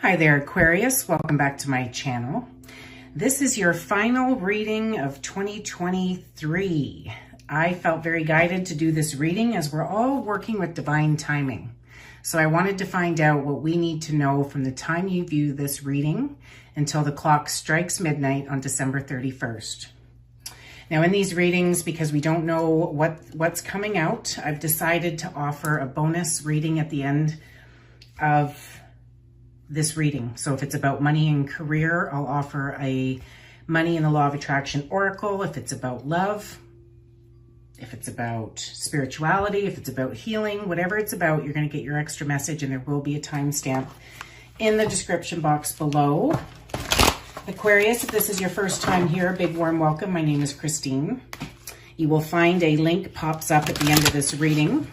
Hi there, Aquarius. Welcome back to my channel. This is your final reading of 2023. I felt very guided to do this reading as we're all working with divine timing. So I wanted to find out what we need to know from the time you view this reading until the clock strikes midnight on December 31st. Now in these readings, because we don't know what's coming out, I've decided to offer a bonus reading at the end of this reading. So if it's about money and career, I'll offer a money and the law of attraction oracle. If it's about love, if it's about spirituality, if it's about healing, whatever it's about, you're going to get your extra message, and there will be a timestamp in the description box below. Aquarius, if this is your first time here, a big warm welcome. My name is Christine. You will find a link pops up at the end of this reading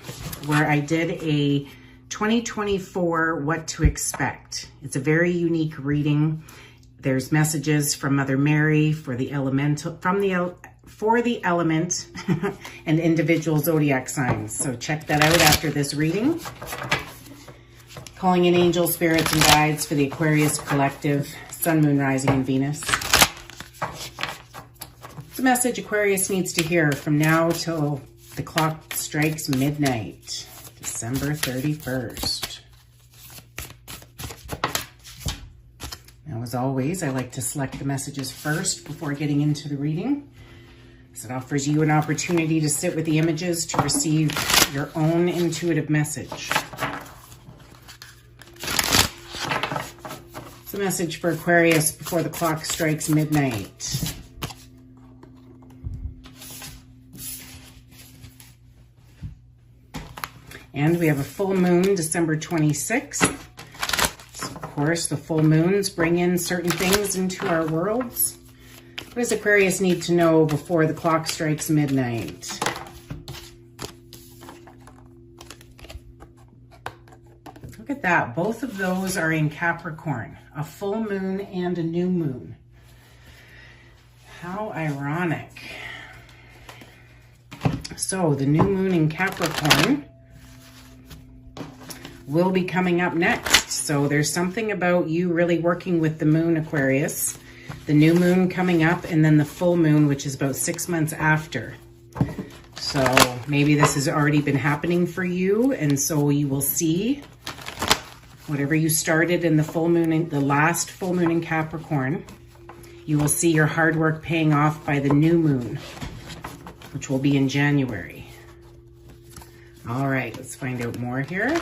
where I did a 2024 what to expect. It's a very unique reading. There's messages from Mother Mary for the elemental, for the element and individual zodiac signs. So check that out after this reading. Calling in angel spirits and guides for the Aquarius collective, Sun, Moon, Rising, and Venus. It's a message Aquarius needs to hear from now till the clock strikes midnight. December 31st. Now, as always, I like to select the messages first before getting into the reading. So it offers you an opportunity to sit with the images to receive your own intuitive message. It's a message for Aquarius before the clock strikes midnight. And we have a full moon, December 26th. So of course, the full moons bring in certain things into our worlds. What does Aquarius need to know before the clock strikes midnight? Look at that. Both of those are in Capricorn. A full moon and a new moon. How ironic. So the new moon in Capricorn will be coming up next. So there's something about you really working with the moon, Aquarius. The new moon coming up, and then the full moon, which is about 6 months after. So maybe this has already been happening for you, and so you will see whatever you started in the full moon, the last full moon in Capricorn, you will see your hard work paying off by the new moon, which will be in January. All right, let's find out more here.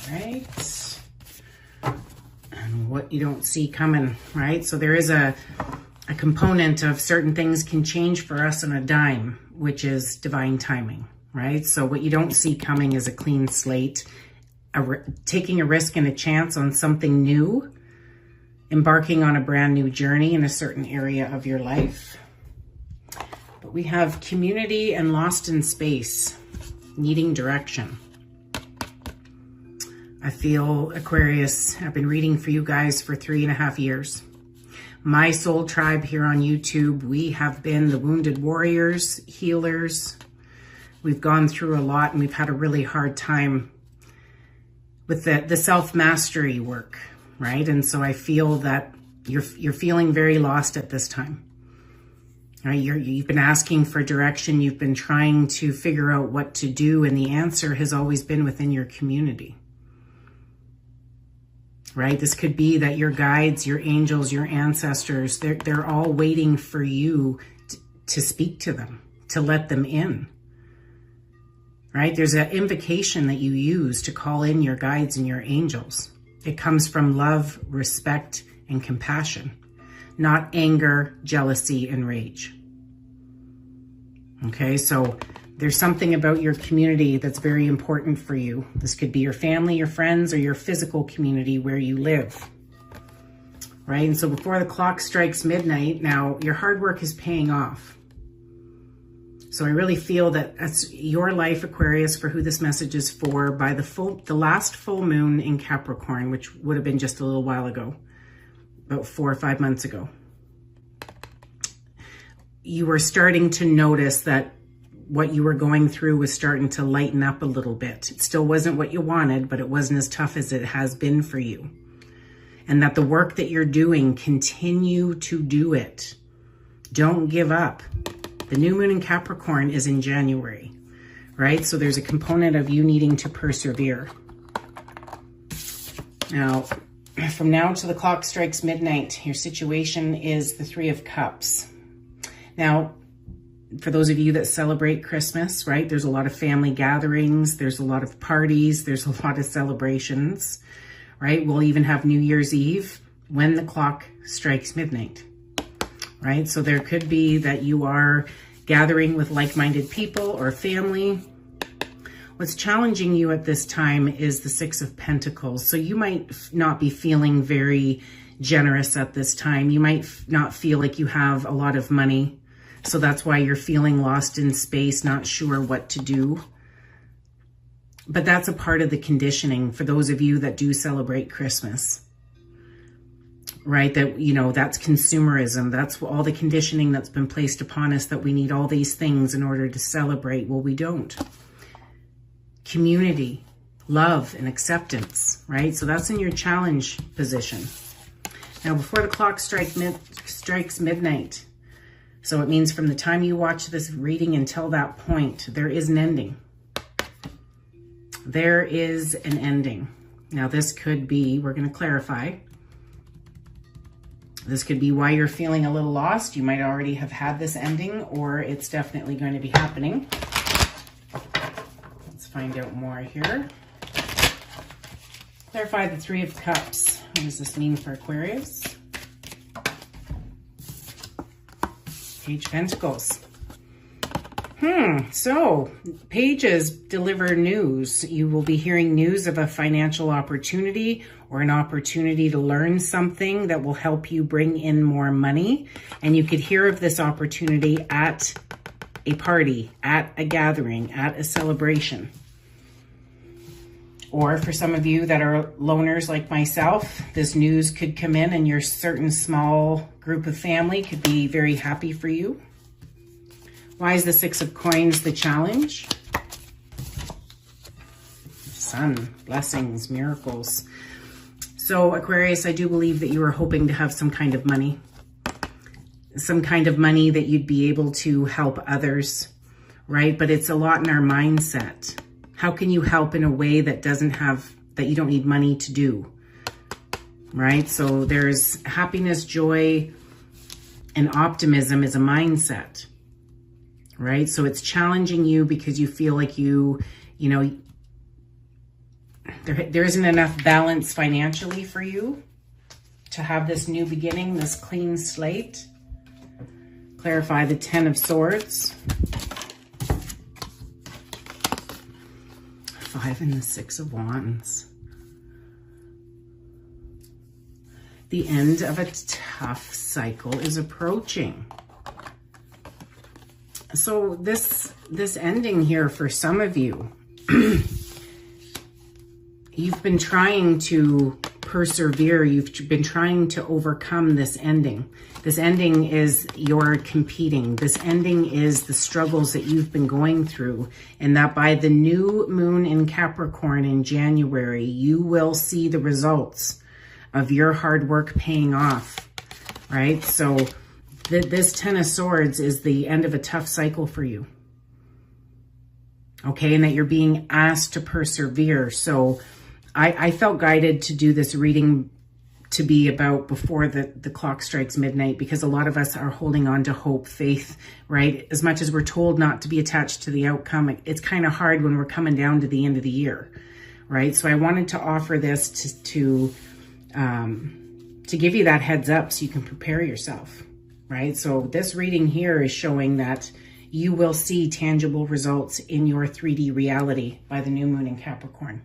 Right, and what you don't see coming, right? So there is a component of certain things can change for us on a dime, which is divine timing, right? So what you don't see coming is a clean slate, taking a risk and a chance on something new, embarking on a brand new journey in a certain area of your life. But we have community and lost in space, needing direction. I feel, Aquarius, I've been reading for you guys for 3.5 years. My soul tribe here on YouTube, we have been the wounded warriors, healers. We've gone through a lot, and we've had a really hard time with the self-mastery work, right? And so I feel that you're feeling very lost at this time. Right? You've been asking for direction. You've been trying to figure out what to do, and the answer has always been within your community. Right? This could be that your guides, your angels, your ancestors, they're all waiting for you to speak to them, to let them in. Right? There's an invocation that you use to call in your guides and your angels. It comes from love, respect, and compassion, not anger, jealousy, and rage. Okay, so there's something about your community that's very important for you. This could be your family, your friends, or your physical community where you live. Right? And so before the clock strikes midnight, now your hard work is paying off. So I really feel that that's your life, Aquarius, for who this message is for, by the last full moon in Capricorn, which would have been just a little while ago, about 4 or 5 months ago. you were starting to notice that what you were going through was starting to lighten up a little bit. It still wasn't what you wanted, but it wasn't as tough as it has been for you. And that the work that you're doing, continue to do it. Don't give up. The new moon in Capricorn is in January, right? So there's a component of you needing to persevere. Now, from now till the clock strikes midnight, your situation is the Three of Cups. Now, for those of you that celebrate Christmas, right, there's a lot of family gatherings, there's a lot of parties, there's a lot of celebrations, right? We'll even have New Year's Eve when the clock strikes midnight, right? So there could be that you are gathering with like-minded people or family. What's challenging you at this time is the Six of Pentacles. So you might not be feeling very generous at this time. You might not feel like you have a lot of money. So that's why you're feeling lost in space, not sure what to do. But that's a part of the conditioning for those of you that do celebrate Christmas, right? That, you know, that's consumerism. That's all the conditioning that's been placed upon us, that we need all these things in order to celebrate. Well, we don't. Community, love, and acceptance, right? So that's in your challenge position. Now, before the clock strikes midnight, so it means from the time you watch this reading until that point, there is an ending. There is an ending. Now, this could be, we're going to clarify. This could be why you're feeling a little lost. You might already have had this ending, or it's definitely going to be happening. Let's find out more here. Clarify the Three of Cups. What does this mean for Aquarius? Page of Pentacles. So pages deliver news. You will be hearing news of a financial opportunity or an opportunity to learn something that will help you bring in more money. And you could hear of this opportunity at a party, at a gathering, at a celebration. Or for some of you that are loners like myself, this news could come in and your certain small group of family could be very happy for you. Why is the Six of Coins the challenge? Sun, blessings, miracles. So Aquarius, I do believe that you are hoping to have some kind of money. Some kind of money that you'd be able to help others, right? But it's a lot in our mindset. How can you help in a way that that you don't need money to do, right? So there's happiness, joy, and optimism is a mindset, right? So it's challenging you because you feel like you know, there isn't enough balance financially for you to have this new beginning, this clean slate. Clarify the Ten of Swords. 5 and the Six of Wands. The end of a tough cycle is approaching. So this ending here for some of you, you've been trying to persevere. You've been trying to overcome this ending. This ending is your competing. This ending is the struggles that you've been going through. And that by the new moon in Capricorn in January, you will see the results of your hard work paying off, right? So this Ten of Swords is the end of a tough cycle for you. Okay, and that you're being asked to persevere. So I felt guided to do this reading to be about before the clock strikes midnight, because a lot of us are holding on to hope, faith, right? As much as we're told not to be attached to the outcome, it's kind of hard when we're coming down to the end of the year, right? So I wanted to offer this to give you that heads up so you can prepare yourself, right? So this reading here is showing that you will see tangible results in your 3D reality by the new moon in Capricorn.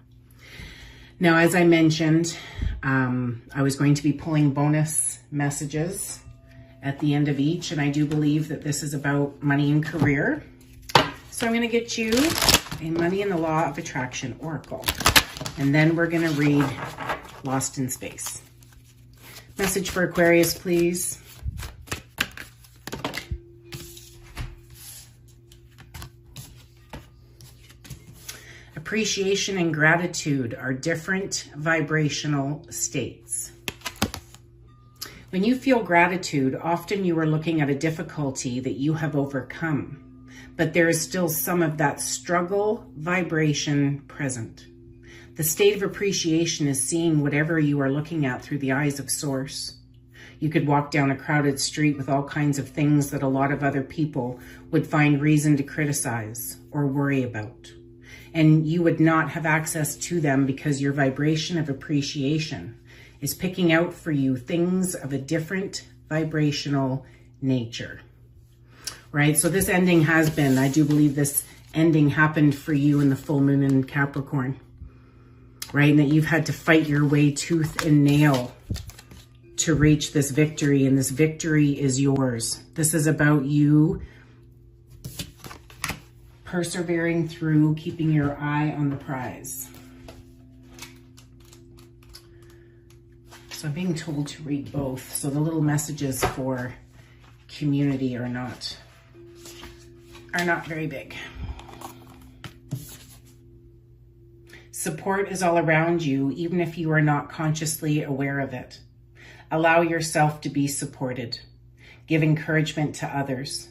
Now, as I mentioned, I was going to be pulling bonus messages at the end of each, and I do believe that this is about money and career. So I'm going to get you a Money and the Law of Attraction Oracle, and then we're going to read Lost in Space. Message for Aquarius, please. Appreciation and gratitude are different vibrational states. When you feel gratitude, often you are looking at a difficulty that you have overcome, but there is still some of that struggle vibration present. The state of appreciation is seeing whatever you are looking at through the eyes of Source. You could walk down a crowded street with all kinds of things that a lot of other people would find reason to criticize or worry about. And you would not have access to them because your vibration of appreciation is picking out for you things of a different vibrational nature, right? So this ending has been, I do believe this ending happened for you in the full moon in Capricorn, right? And that you've had to fight your way tooth and nail to reach this victory, and this victory is yours. This is about you persevering through, keeping your eye on the prize. So I'm being told to read both. So the little messages for community are not very big. Support is all around you, even if you are not consciously aware of it. Allow yourself to be supported. Give encouragement to others.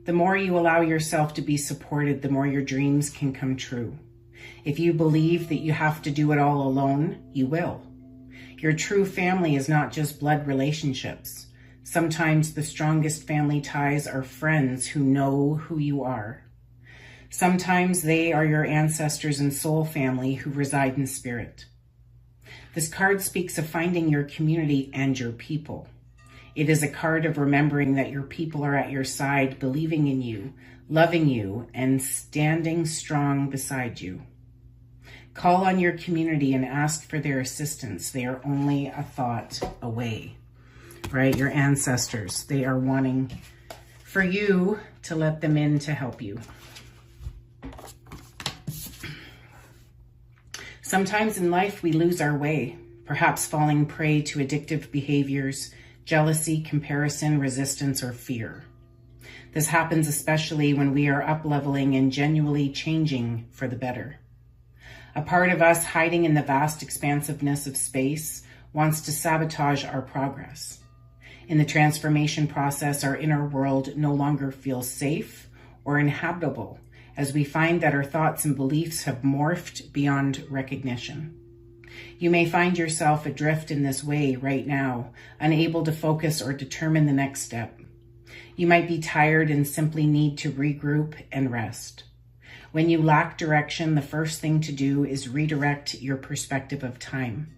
The more you allow yourself to be supported, the more your dreams can come true. If you believe that you have to do it all alone, you will. Your true family is not just blood relationships. Sometimes the strongest family ties are friends who know who you are. Sometimes they are your ancestors and soul family who reside in spirit. This card speaks of finding your community and your people. It is a card of remembering that your people are at your side, believing in you, loving you, and standing strong beside you. Call on your community and ask for their assistance. They are only a thought away, right? Your ancestors, they are wanting for you to let them in to help you. Sometimes in life we lose our way, perhaps falling prey to addictive behaviors, jealousy, comparison, resistance, or fear. This happens especially when we are up-leveling and genuinely changing for the better. A part of us hiding in the vast expansiveness of space wants to sabotage our progress. In the transformation process, our inner world no longer feels safe or inhabitable as we find that our thoughts and beliefs have morphed beyond recognition. You may find yourself adrift in this way right now, unable to focus or determine the next step. You might be tired and simply need to regroup and rest. When you lack direction, the first thing to do is redirect your perspective of time.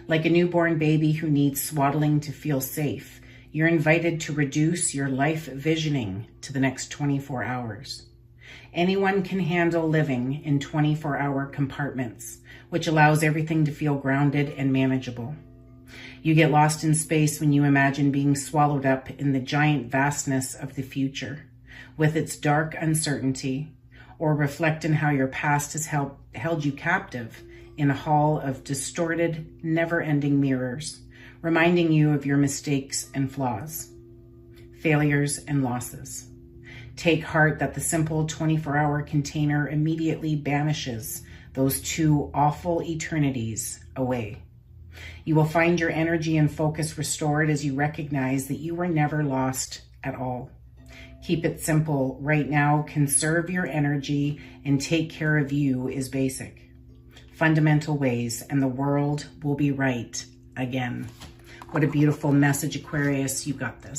Like a newborn baby who needs swaddling to feel safe, you're invited to reduce your life visioning to the next 24 hours. Anyone can handle living in 24-hour compartments, which allows everything to feel grounded and manageable. You get lost in space when you imagine being swallowed up in the giant vastness of the future, with its dark uncertainty, or reflect on how your past has held you captive in a hall of distorted, never-ending mirrors, reminding you of your mistakes and flaws, failures and losses. Take heart that the simple 24-hour container immediately banishes those two awful eternities away. You will find your energy and focus restored as you recognize that you were never lost at all. Keep it simple. Right now, conserve your energy and take care of you is basic. Fundamental ways, and the world will be right again. What a beautiful message, Aquarius. You got this.